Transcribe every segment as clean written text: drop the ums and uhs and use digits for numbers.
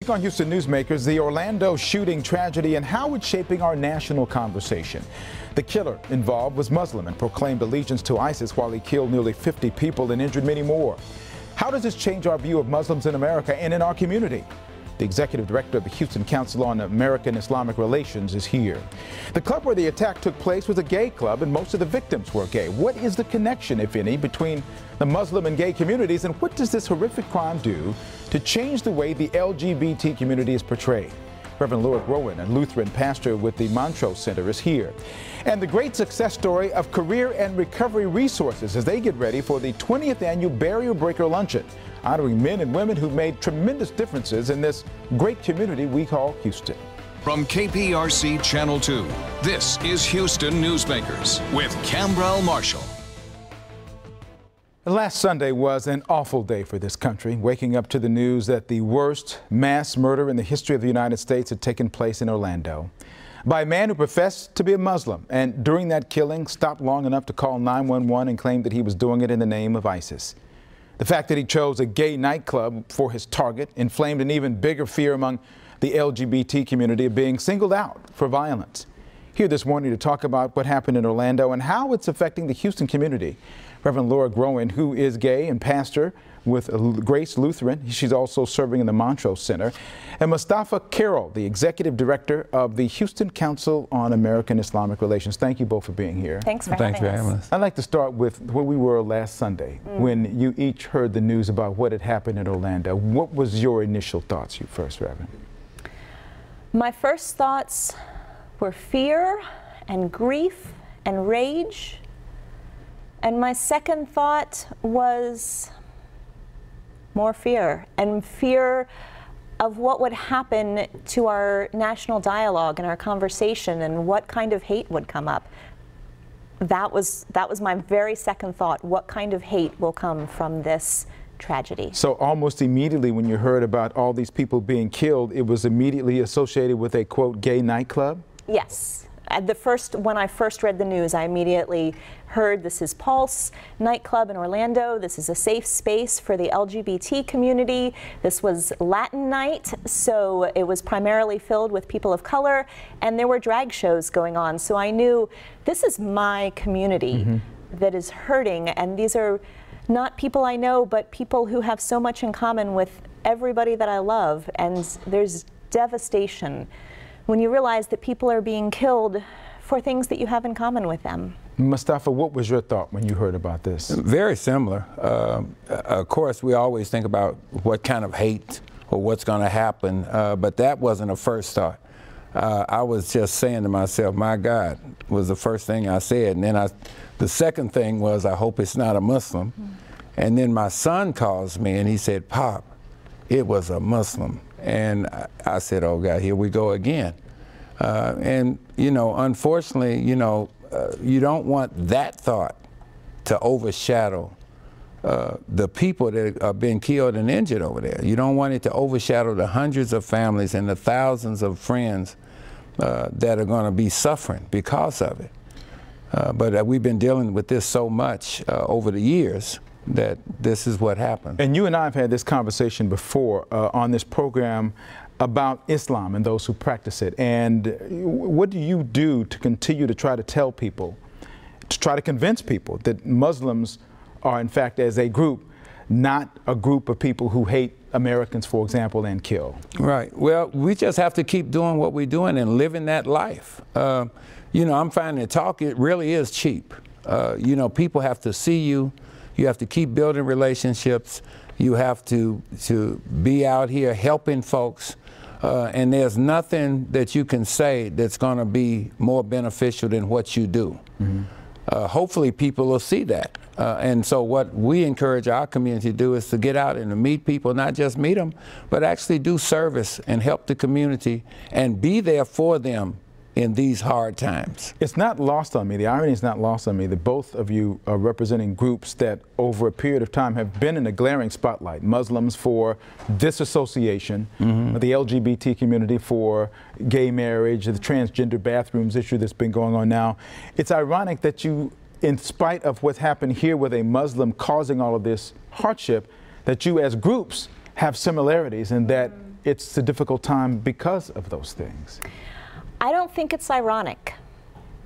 On Houston Newsmakers, the Orlando shooting tragedy and how it's shaping our national conversation. The killer involved was Muslim and proclaimed allegiance to ISIS while he killed nearly 50 people and injured many more. How does this change our view of Muslims in America and in our community? The executive director of the Houston Council on American Islamic Relations is here. The club where the attack took place was a gay club and most of the victims were gay. What is the connection, if any, between the Muslim and gay communities, and what does this horrific crime do to change the way the LGBT community is portrayed? Reverend Laura Groen, a Lutheran pastor with the Montrose Center, is here. And the great success story of career and recovery resources as they get ready for the 20th annual Barrier Breaker Luncheon, honoring men and women who've made tremendous differences in this great community we call Houston. From KPRC Channel 2, this is Houston Newsmakers with Cambrell Marshall. Last Sunday was an awful day for this country, waking up to the news that the worst mass murder in the history of the United States had taken place in Orlando by a man who professed to be a Muslim, and during that killing stopped long enough to call 911 and claim that he was doing it in the name of ISIS. The fact that he chose a gay nightclub for his target inflamed an even bigger fear among the LGBT community of being singled out for violence. Here this morning to talk about what happened in Orlando and how it's affecting the Houston community, Reverend Laura Groen, who is gay and pastor with Grace Lutheran. She's also serving in the Montrose Center. And Mustafa Carroll, the executive director of the Houston Council on American Islamic Relations. Thank you both for being here. Thanks for having us. I'd like to start with where we were last Sunday when you each heard the news about what had happened in Orlando. What was your initial thoughts, you first, Reverend? My first thoughts were fear and grief and rage. And my second thought was more fear, and fear of what would happen to our national dialogue and our conversation and what kind of hate would come up. That was my very second thought. What kind of hate will come from this tragedy? So almost immediately when you heard about all these people being killed, it was immediately associated with a, quote, gay nightclub? Yes. When I first read the news, I immediately heard this is Pulse nightclub in Orlando. This is a safe space for the LGBT community. This was Latin night, so it was primarily filled with people of color, and there were drag shows going on. So I knew this is my community that is hurting, and these are not people I know, but people who have so much in common with everybody that I love, and there's devastation when you realize that people are being killed for things that you have in common with them. Mustafa, what was your thought when you heard about this? Very similar. Of course, we always think about what kind of hate or what's going to happen, but that wasn't a first thought. I was just saying to myself, my God, was the first thing I said. And then the second thing was, I hope it's not a Muslim. And then my son calls me and he said, Pop, it was a Muslim. And I said, oh God, here we go again. And, you know, unfortunately, you know, you don't want that thought to overshadow the people that are being killed and injured over there. You don't want it to overshadow the hundreds of families and the thousands of friends that are going to be suffering because of it. But we've been dealing with this so much over the years that this is what happened. And you and I have had this conversation before on this program about Islam and those who practice it. And what do you do to continue to try to tell people, to try to convince people that Muslims are, in fact, as a group, not a group of people who hate Americans, for example, and kill? Right. Well, we just have to keep doing what we're doing and living that life. You know, I'm finding it really is cheap. You know, people have to see you. You have to keep building relationships. You have to be out here helping folks. And there's nothing that you can say that's going to be more beneficial than what you do. Hopefully people will see that. And so what we encourage our community to do is to get out and to meet people, not just meet them, but actually do service and help the community and be there for them in these hard times. It's not lost on me, the irony is not lost on me, that both of you are representing groups that over a period of time have been in a glaring spotlight. Muslims for disassociation, the LGBT community for gay marriage, the transgender bathrooms issue that's been going on now. It's ironic that you, in spite of what's happened here with a Muslim causing all of this hardship, that you as groups have similarities and that it's a difficult time because of those things? I don't think it's ironic.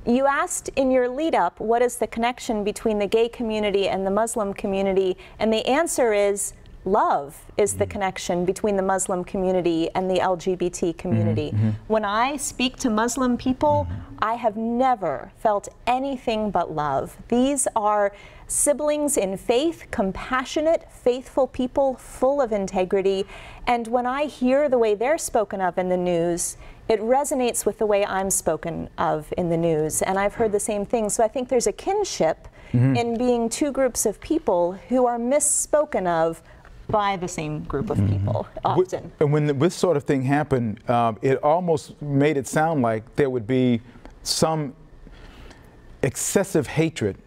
You asked in your lead up, what is the connection between the gay community and the Muslim community? And the answer is love is the connection between the Muslim community and the LGBT community. When I speak to Muslim people, I have never felt anything but love. These are siblings in faith, compassionate, faithful people, full of integrity. And when I hear the way they're spoken of in the news, it resonates with the way I'm spoken of in the news. And I've heard the same thing. So I think there's a kinship in being two groups of people who are misspoken of by the same group of people often. And when this sort of thing happened, it almost made it sound like there would be some excessive hatred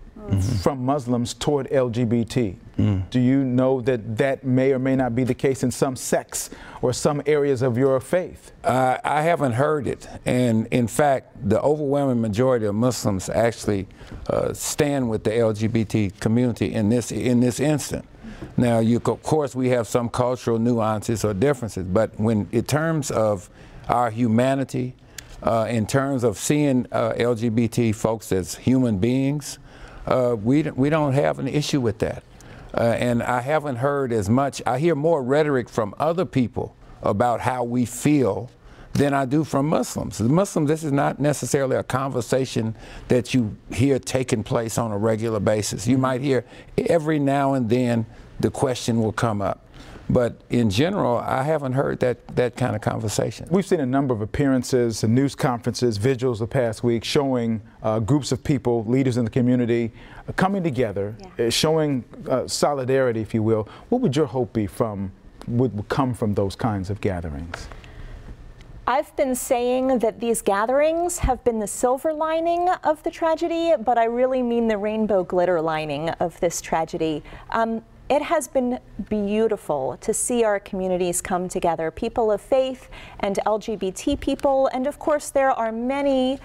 from Muslims toward LGBT. Do you know that that may or may not be the case in some sects or some areas of your faith? I haven't heard it, and in fact, the overwhelming majority of Muslims actually stand with the LGBT community in this instant. Now, of course, we have some cultural nuances or differences, but when in terms of our humanity, in terms of seeing LGBT folks as human beings, we don't have an issue with that. And I haven't heard as much. I hear more rhetoric from other people about how we feel than I do from Muslims. The Muslims, this is not necessarily a conversation that you hear taking place on a regular basis. You might hear every now and then the question will come up. But in general, I haven't heard that kind of conversation. We've seen a number of appearances and news conferences, vigils the past week showing groups of people, leaders in the community, coming together, showing solidarity, if you will. What would your hope be would come from those kinds of gatherings? I've been saying that these gatherings have been the silver lining of the tragedy, but I really mean the rainbow glitter lining of this tragedy. It has been beautiful to see our communities come together, people of faith and LGBT people, and of course there are many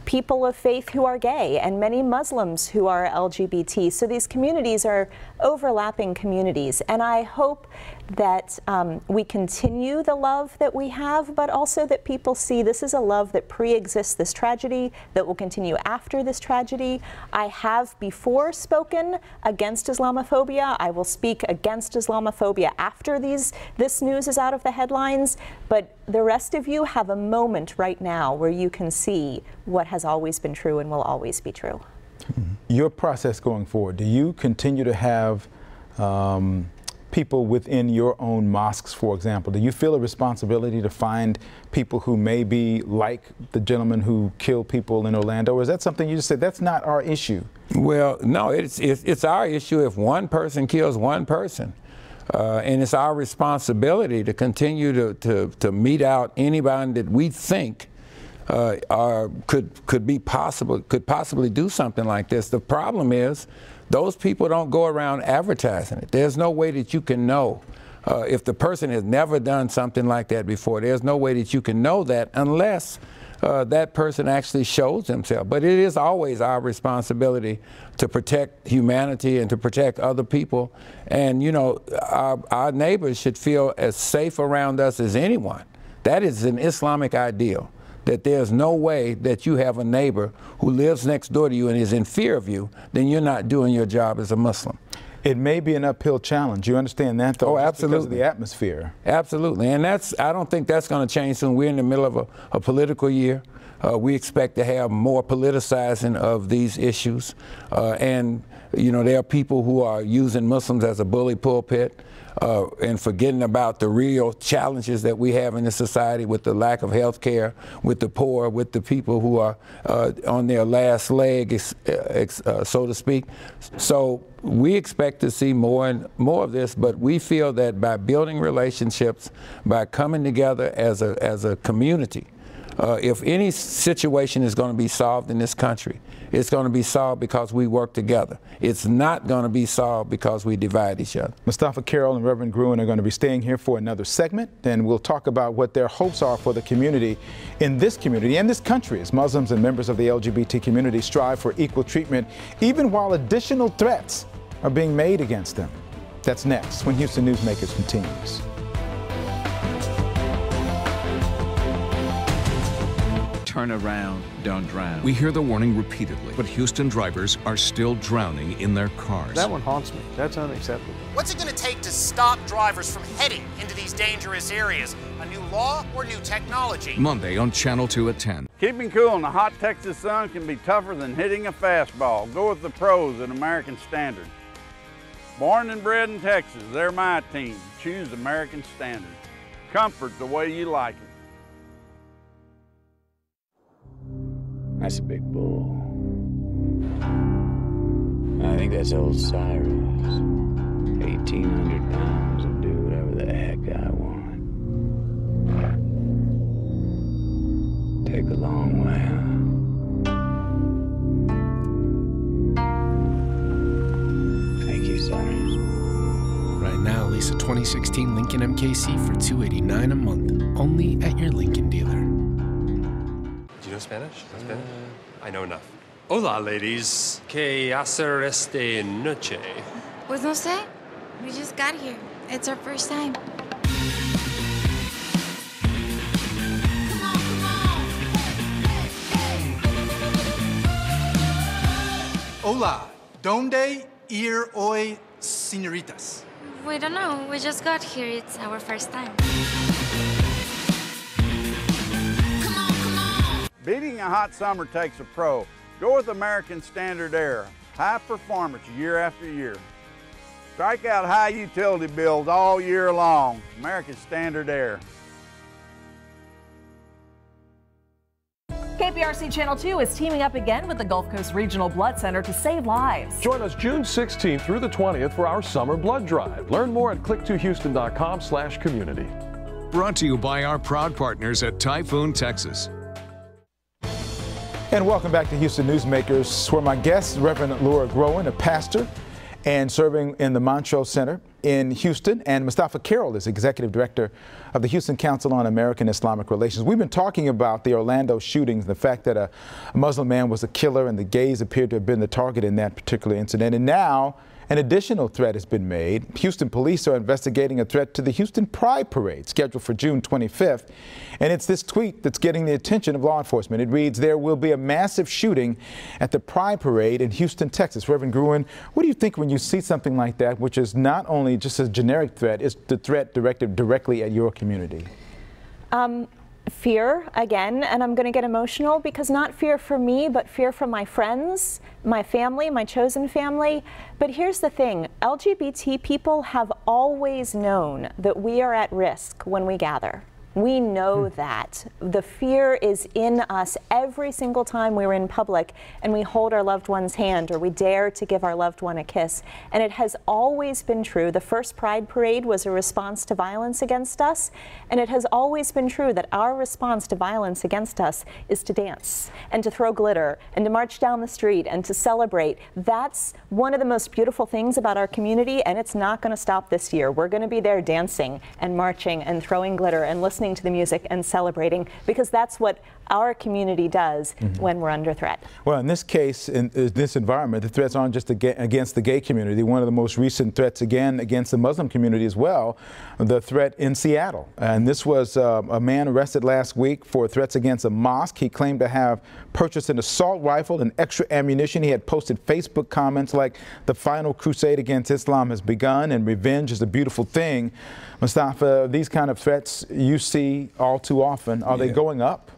people of faith who are gay and many Muslims who are LGBT. So these communities are overlapping communities, and I hope that we continue the love that we have, but also that people see this is a love that pre-exists this tragedy, that will continue after this tragedy. I have before spoken against Islamophobia. I will speak against Islamophobia after this news is out of the headlines, but the rest of you have a moment right now where you can see what has always been true and will always be true. Your process going forward, do you continue to have people within your own mosques, for example? Do you feel a responsibility to find people who may be like the gentleman who killed people in Orlando, or is that something you just said, that's not our issue? Well, no, it's our issue if one person kills one person. And it's our responsibility to continue to meet out anybody that we think could possibly do something like this. The problem is those people don't go around advertising it. There's no way that you can know if the person has never done something like that before. There's no way that you can know that unless that person actually shows himself. But it is always our responsibility to protect humanity and to protect other people. And, you know, our neighbors should feel as safe around us as anyone. That is an Islamic ideal, that there's no way that you have a neighbor who lives next door to you and is in fear of you, then you're not doing your job as a Muslim. It may be an uphill challenge. You understand that, though? Oh, absolutely. Because of the atmosphere. Absolutely. And I don't think that's going to change soon. We're in the middle of a political year. We expect to have more politicizing of these issues. And, you know, there are people who are using Muslims as a bully pulpit and forgetting about the real challenges that we have in the society with the lack of health care, with the poor, with the people who are on their last leg, so to speak. So we expect to see more and more of this, but we feel that by building relationships, by coming together as a community, if any situation is going to be solved in this country, it's going to be solved because we work together. It's not going to be solved because we divide each other. Mustafa Carroll and Reverend Gruen are going to be staying here for another segment, and we'll talk about what their hopes are for the community in this community and this country as Muslims and members of the LGBT community strive for equal treatment, even while additional threats are being made against them. That's next when Houston Newsmakers continues. turn around, don't drown. We hear the warning repeatedly, but Houston drivers are still drowning in their cars. That one haunts me. That's unacceptable. What's it going to take to stop drivers from heading into these dangerous areas? A new law or new technology? Monday on Channel 2 at 10. Keeping cool in the hot Texas sun can be tougher than hitting a fastball. Go with the pros at American Standard. Born and bred in Texas, they're my team. Choose American Standard. Comfort the way you like it. That's a big bull. I think that's old Cyrus. 1,800 pounds will do whatever the heck I want. Take a long way, huh? Thank you, Cyrus. Right now, lease a 2016 Lincoln MKC for $289 a month, only at your Lincoln dealer. Do you know Spanish? I know enough. Hola, ladies. ¿Qué hacer esta noche? Pues no sé. We just got here. It's our first time. Hola. ¿Dónde ir hoy, señoritas? We don't know. We just got here. It's our first time. Beating a hot summer takes a pro. Go with American Standard Air. High performance year after year. Strike out high utility bills all year long. American Standard Air. KPRC Channel 2 is teaming up again with the Gulf Coast Regional Blood Center to save lives. Join us June 16th through the 20th for our summer blood drive. Learn more at click2houston.com/community. Brought to you by our proud partners at Typhoon, Texas. And welcome back to Houston Newsmakers, where my guest, Reverend Laura Groen, a pastor and serving in the Montrose Center in Houston, and Mustafa Carroll is Executive Director of the Houston Council on American Islamic Relations. We've been talking about the Orlando shootings, the fact that a Muslim man was a killer and the gays appeared to have been the target in that particular incident. And now an additional threat has been made. Houston police are investigating a threat to the Houston Pride Parade scheduled for June 25th. And it's this tweet that's getting the attention of law enforcement. It reads, "There will be a massive shooting at the Pride Parade in Houston, Texas." Reverend Groen, what do you think when you see something like that, which is not only just a generic threat, it's the threat directed directly at your community? Fear, again, and I'm going to get emotional because not fear for me, but fear for my friends, my family, my chosen family. But here's the thing, LGBT people have always known that we are at risk when we gather. We know that. The fear is in us every single time we're in public and we hold our loved one's hand or we dare to give our loved one a kiss. And it has always been true. The first Pride Parade was a response to violence against us, and it has always been true that our response to violence against us is to dance and to throw glitter and to march down the street and to celebrate. That's one of the most beautiful things about our community, and it's not going to stop this year. We're going to be there dancing and marching and throwing glitter and listening to the music and celebrating, because that's what our community does when we're under threat. Well, in this case, in this environment, the threats aren't just against the gay community. One of the most recent threats, again, against the Muslim community as well, the threat in Seattle. And this was a man arrested last week for threats against a mosque. He claimed to have purchased an assault rifle and extra ammunition. He had posted Facebook comments like, "The final crusade against Islam has begun and revenge is a beautiful thing." Mustafa, these kind of threats you see all too often, are they going up?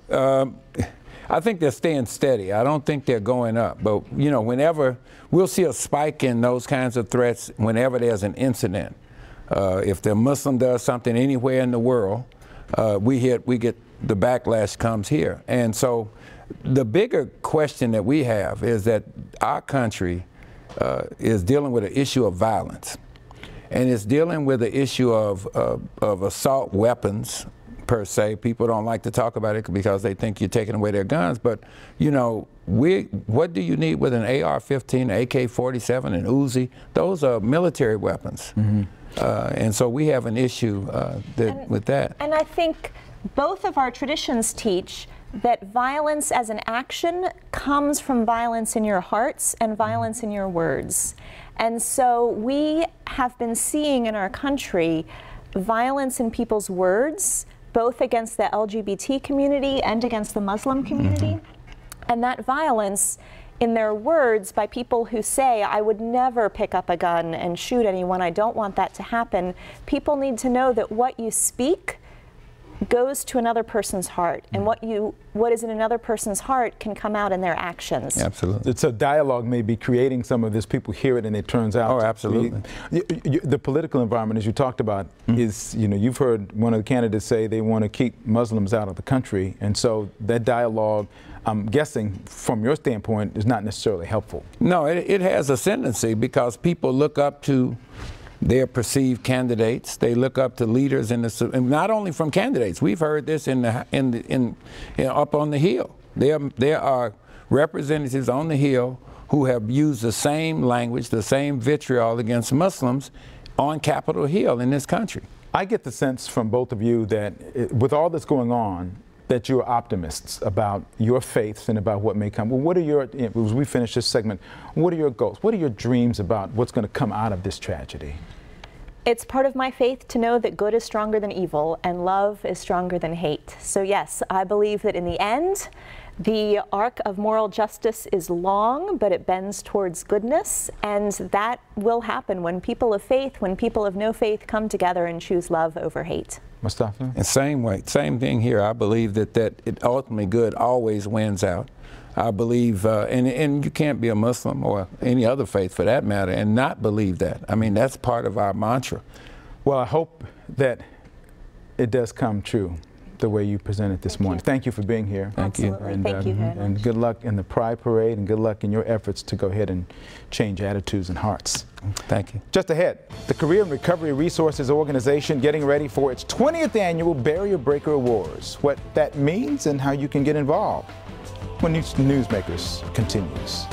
I think they're staying steady. I don't think they're going up. But, you know, whenever we'll see a spike in those kinds of threats whenever there's an incident. If the Muslim does something anywhere in the world, we get the backlash comes here. And so the bigger question that we have is that our country is dealing with an issue of violence. And it's dealing with the issue of assault weapons, per se. People don't like to talk about it because they think you're taking away their guns. But, you know, what do you need with an AR-15, AK-47, and Uzi? Those are military weapons. And so we have an issue with that. And I think both of our traditions teach that violence as an action comes from violence in your hearts and violence in your words. And so we have been seeing in our country violence in people's words, both against the LGBT community and against the Muslim community. And that violence, in their words, by people who say, I would never pick up a gun and shoot anyone, I don't want that to happen, people need to know that what you speak goes to another person's heart, and what is in another person's heart can come out in their actions. Absolutely. It's a dialogue maybe creating some of this. People hear it and it turns out. Oh, absolutely. The political environment, as you talked about, is, you've heard one of the candidates say they want to keep Muslims out of the country, and so that dialogue, I'm guessing from your standpoint, is not necessarily helpful. No, it has ascendancy because people look up to their perceived candidates. They look up to leaders in the, and not only from candidates. We've heard this up on the Hill. There are representatives on the Hill who have used the same language, the same vitriol against Muslims on Capitol Hill in this country. I get the sense from both of you that with all that's going on, that you're optimists about your faiths and about what may come. Well, what are your, as we finish this segment, what are your goals? What are your dreams about what's going to come out of this tragedy? It's part of my faith to know that good is stronger than evil and love is stronger than hate. So yes, I believe that in the end, the arc of moral justice is long, but it bends towards goodness, and that will happen when people of faith, when people of no faith come together and choose love over hate. Mustafa? And same thing here. I believe that it ultimately good always wins out. I believe, and you can't be a Muslim or any other faith for that matter and not believe that. I mean, that's part of our mantra. Well, I hope that it does come true the way you presented this morning. Thank you for being here. Thank you. And, Thank you very much. And good luck in the Pride Parade, and good luck in your efforts to go ahead and change attitudes and hearts. Thank you. Just ahead, the Career and Recovery Resources Organization getting ready for its 20th annual Barrier Breaker Awards. What that means and how you can get involved when Newsmakers continues.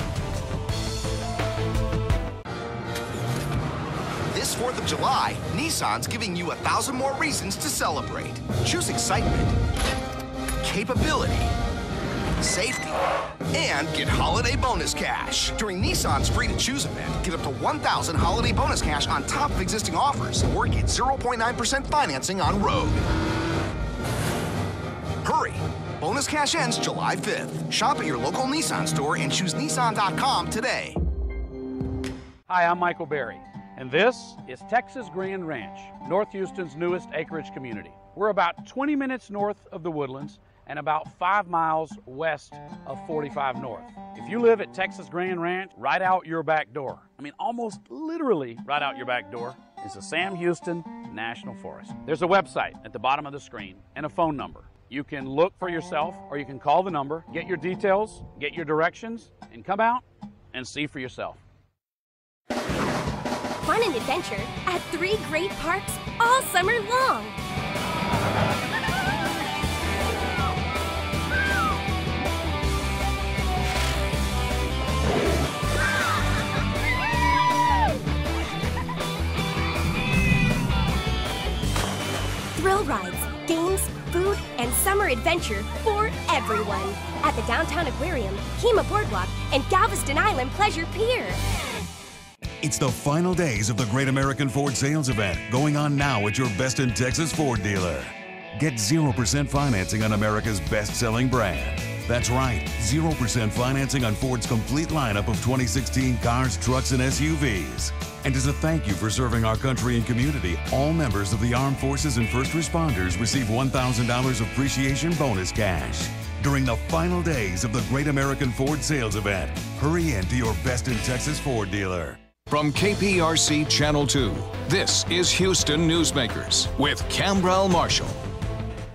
This 4th of July, Nissan's giving you 1,000 more reasons to celebrate. Choose excitement, capability, safety, and get holiday bonus cash. During Nissan's Free to Choose event, get up to 1,000 holiday bonus cash on top of existing offers, or get 0.9% financing on Rogue. Hurry! Bonus cash ends July 5th. Shop at your local Nissan store and choose Nissan.com today. Hi, I'm Michael Berry, and this is Texas Grand Ranch, North Houston's newest acreage community. We're about 20 minutes north of the Woodlands and about 5 miles west of 45 North. If you live at Texas Grand Ranch, right out your back door, I mean almost literally right out your back door, is the Sam Houston National Forest. There's a website at the bottom of the screen and a phone number. You can look for yourself, or you can call the number, get your details, get your directions, and come out and see for yourself. Fun and adventure at 3 great parks all summer long. Thrill rides, games, food, and summer adventure for everyone at the Downtown Aquarium, Kemah Boardwalk, and Galveston Island Pleasure Pier. It's the final days of the Great American Ford Sales Event, going on now at your Best in Texas Ford dealer. Get 0% financing on America's best-selling brand. That's right, 0% financing on Ford's complete lineup of 2016 cars, trucks, and SUVs. And as a thank you for serving our country and community, all members of the Armed Forces and First Responders receive $1,000 appreciation bonus cash. During the final days of the Great American Ford Sales Event, hurry in to your Best in Texas Ford dealer. From KPRC Channel 2, this is Houston Newsmakers with Cambrell Marshall.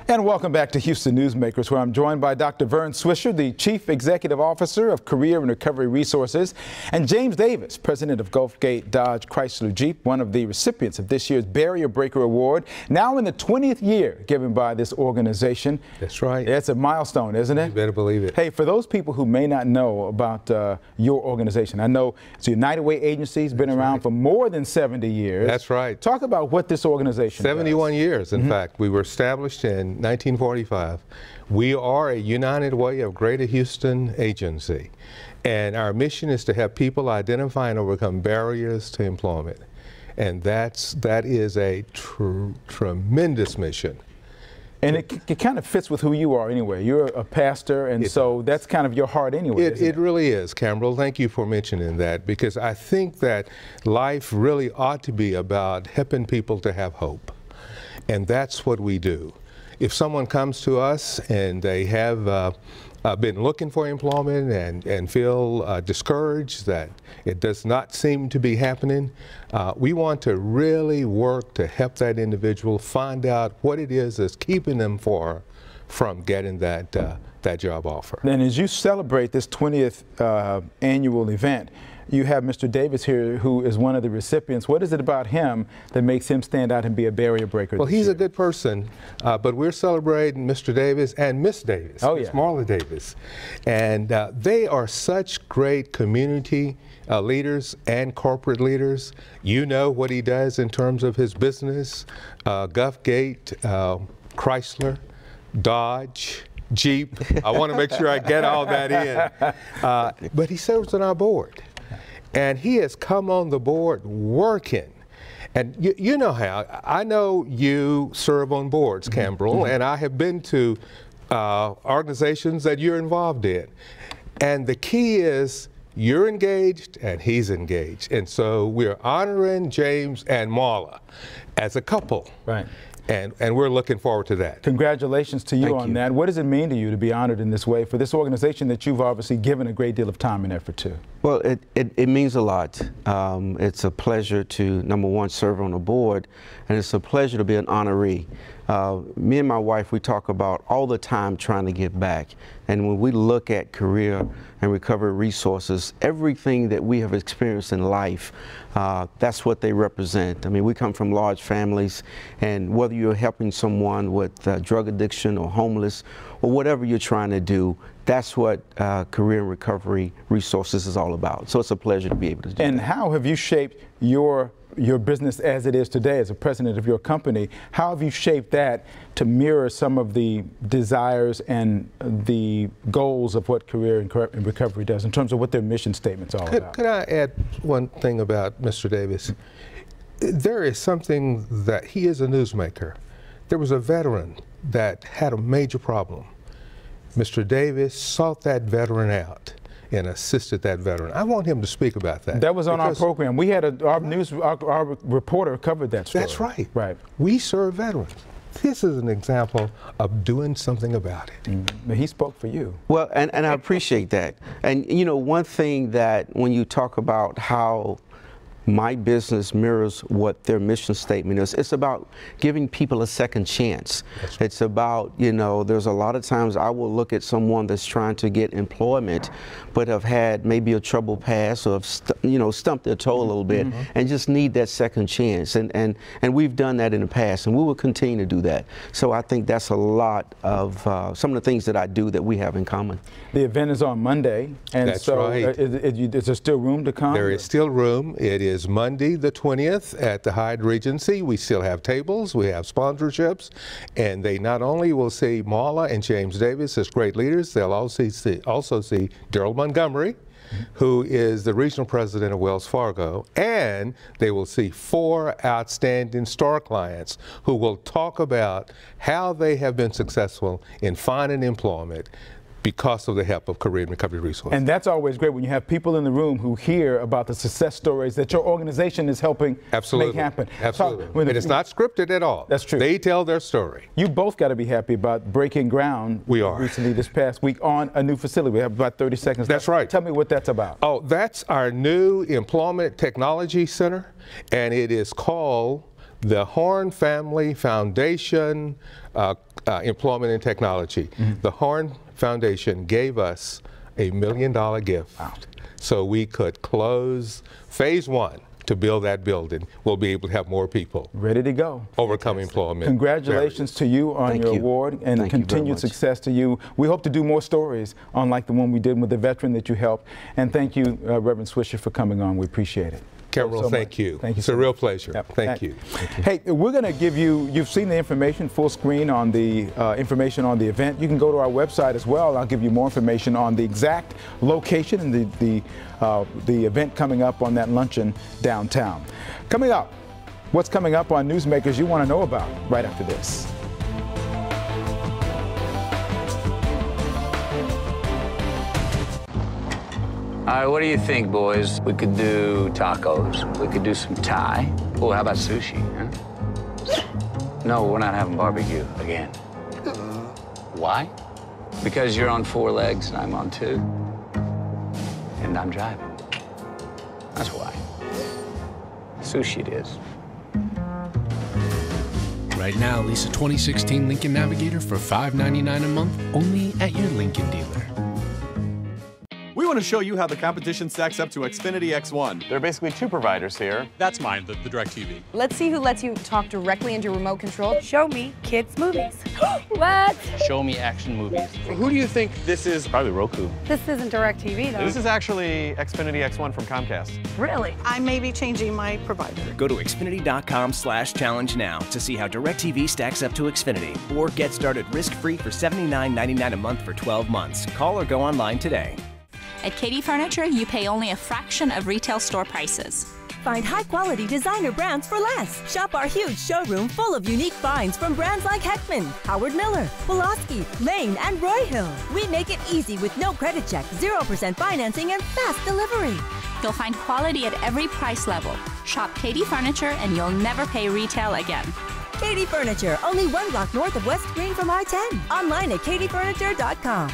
And welcome back to Houston Newsmakers, where I'm joined by Dr. Vern Swisher, the Chief Executive Officer of Career and Recovery Resources, and James Davis, President of Gulfgate Dodge Chrysler Jeep, one of the recipients of this year's Barrier Breaker Award, now in the 20th year given by this organization. That's right. It's a milestone, isn't it? You better believe it. Hey, for those people who may not know about your organization, I know it's a United Way agency, it's been around for more than 70 years. That's right. Talk about what this organization 71 years, in fact. We were established in 1945. We are a United Way of Greater Houston agency, and our mission is to have people identify and overcome barriers to employment, and that is a tremendous mission. And it kind of fits with who you are anyway. You're a pastor, and so that's kind of your heart anyway. It really is, Cambrel. Thank you for mentioning that, because I think that life really ought to be about helping people to have hope. And that's what we do. If someone comes to us and they have been looking for employment and feel discouraged that it does not seem to be happening, we want to really work to help that individual find out what it is that's keeping them from getting that job offer. And as you celebrate this 20th annual event, you have Mr. Davis here, who is one of the recipients. What is it about him that makes him stand out and be a barrier breaker? Well, he's a good person, but we're celebrating Mr. Davis and Miss Davis, Miss Marla Davis. And they are such great community leaders and corporate leaders. You know what he does in terms of his business, Guffgate, Chrysler, Dodge, Jeep. I want to make sure I get all that in. But he serves on our board. And he has come on the board working. And you know how, I know you serve on boards, Cambrel, and I have been to organizations that you're involved in. And the key is you're engaged and he's engaged. And so we're honoring James and Marla as a couple. Right. And we're looking forward to that. Congratulations to you on that. What does it mean to you to be honored in this way for this organization that you've obviously given a great deal of time and effort to? Well, it means a lot. It's a pleasure to, number one, serve on the board, and it's a pleasure to be an honoree. Me and my wife, we talk about all the time trying to give back. And when we look at career and recovery resources, everything that we have experienced in life, that's what they represent. I mean, we come from large families, and whether you're helping someone with drug addiction or homeless or whatever you're trying to do, that's what career and recovery resources is all about. So it's a pleasure to be able to do that. And how have you shaped your business as it is today, as a president of your company? How have you shaped that to mirror some of the desires and the goals of what career and recovery does in terms of what their mission statement's all about? Could I add one thing about Mr. Davis? There is something that he is a newsmaker. There was a veteran that had a major problem. Mr. Davis sought that veteran out and assisted that veteran. I want him to speak about that. That was on our program. We had our reporter covered that story. That's right. Right. We serve veterans. This is an example of doing something about it. He spoke for you. Well, and I appreciate that. And you know, one thing that when you talk about how my business mirrors what their mission statement is, it's about giving people a second chance. Right. It's about, you know, there's a lot of times I will look at someone that's trying to get employment but have had maybe a troubled past or have stumped their toe a little bit and just need that second chance. And we've done that in the past, and we will continue to do that. So I think that's a lot of some of the things that I do that we have in common. The event is on Monday, and that's so right. Is there still room to come? There is still room. It is Monday the 20th at the Hyatt Regency. We still have tables, we have sponsorships, and they not only will see Marla and James Davis as great leaders, they'll also see Daryl Montgomery, who is the regional president of Wells Fargo, and they will see 4 outstanding star clients who will talk about how they have been successful in finding employment because of the help of career and recovery resources. And that's always great when you have people in the room who hear about the success stories that your organization is helping make happen. Absolutely. And it's not scripted at all. That's true. They tell their story. You both got to be happy about breaking ground recently this past week on a new facility. We have about 30 seconds. That's right. Tell me what that's about. Oh, that's our new Employment Technology Center, and it is called the Horn Family Foundation Employment and Technology. The Horn Foundation gave us $1 million gift so we could close phase 1 to build that building. We'll be able to have more people ready to go overcome employment. Congratulations to you on your award, and continued success to you. We hope to do more stories unlike the one we did with the veteran that you helped. And thank you, Reverend Swisher, for coming on. We appreciate it. Cambrel, thank you. Thank you. It's a real pleasure. Yep. Thank you. Hey, we're going to give you've seen the information full screen on the information on the event. You can go to our website as well. I'll give you more information on the exact location and the event coming up on that luncheon downtown. Coming up, what's coming up on Newsmakers you want to know about right after this. right, what do you think, boys? We could do tacos. We could do some Thai. Oh, how about sushi, huh? No, we're not having barbecue again. Why? Because you're on 4 legs and I'm on 2. And I'm driving. That's why. Sushi it is. Right now, lease a 2016 Lincoln Navigator for $599 a month, only at your Lincoln dealer. We want to show you how the competition stacks up to Xfinity X1. There are basically 2 providers here. That's mine, the DirecTV. Let's see who lets you talk directly into your remote control. Show me kids' movies. What? Show me action movies. Who do you think this is? Probably Roku. This isn't DirecTV, though. This is actually Xfinity X1 from Comcast. Really? I may be changing my provider. Go to Xfinity.com/challenge now to see how DirecTV stacks up to Xfinity, or get started risk-free for $79.99 a month for 12 months. Call or go online today. At Katie Furniture, you pay only a fraction of retail store prices. Find high-quality designer brands for less. Shop our huge showroom full of unique finds from brands like Heckman, Howard Miller, Pulaski, Lane, and Roy Hill. We make it easy with no credit check, 0% financing, and fast delivery. You'll find quality at every price level. Shop Katie Furniture and you'll never pay retail again. Katie Furniture, only 1 block north of West Green from I-10. Online at katiefurniture.com.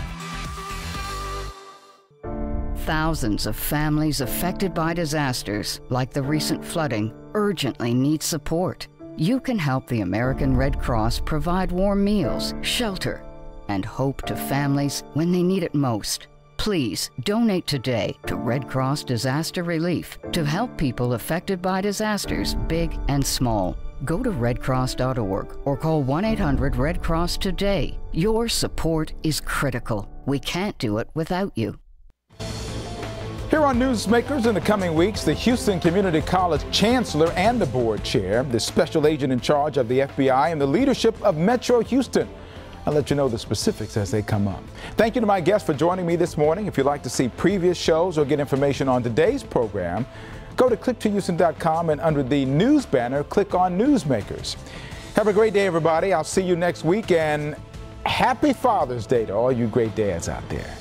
Thousands of families affected by disasters, like the recent flooding, urgently need support. You can help the American Red Cross provide warm meals, shelter, and hope to families when they need it most. Please donate today to Red Cross Disaster Relief to help people affected by disasters, big and small. Go to redcross.org or call 1-800-RED-CROSS today. Your support is critical. We can't do it without you. Here on Newsmakers, in the coming weeks, the Houston Community College Chancellor and the board chair, the special agent in charge of the FBI, and the leadership of Metro Houston. I'll let you know the specifics as they come up. Thank you to my guests for joining me this morning. If you'd like to see previous shows or get information on today's program, go to click2houston.com and under the news banner, click on Newsmakers. Have a great day, everybody. I'll see you next week, and happy Father's Day to all you great dads out there.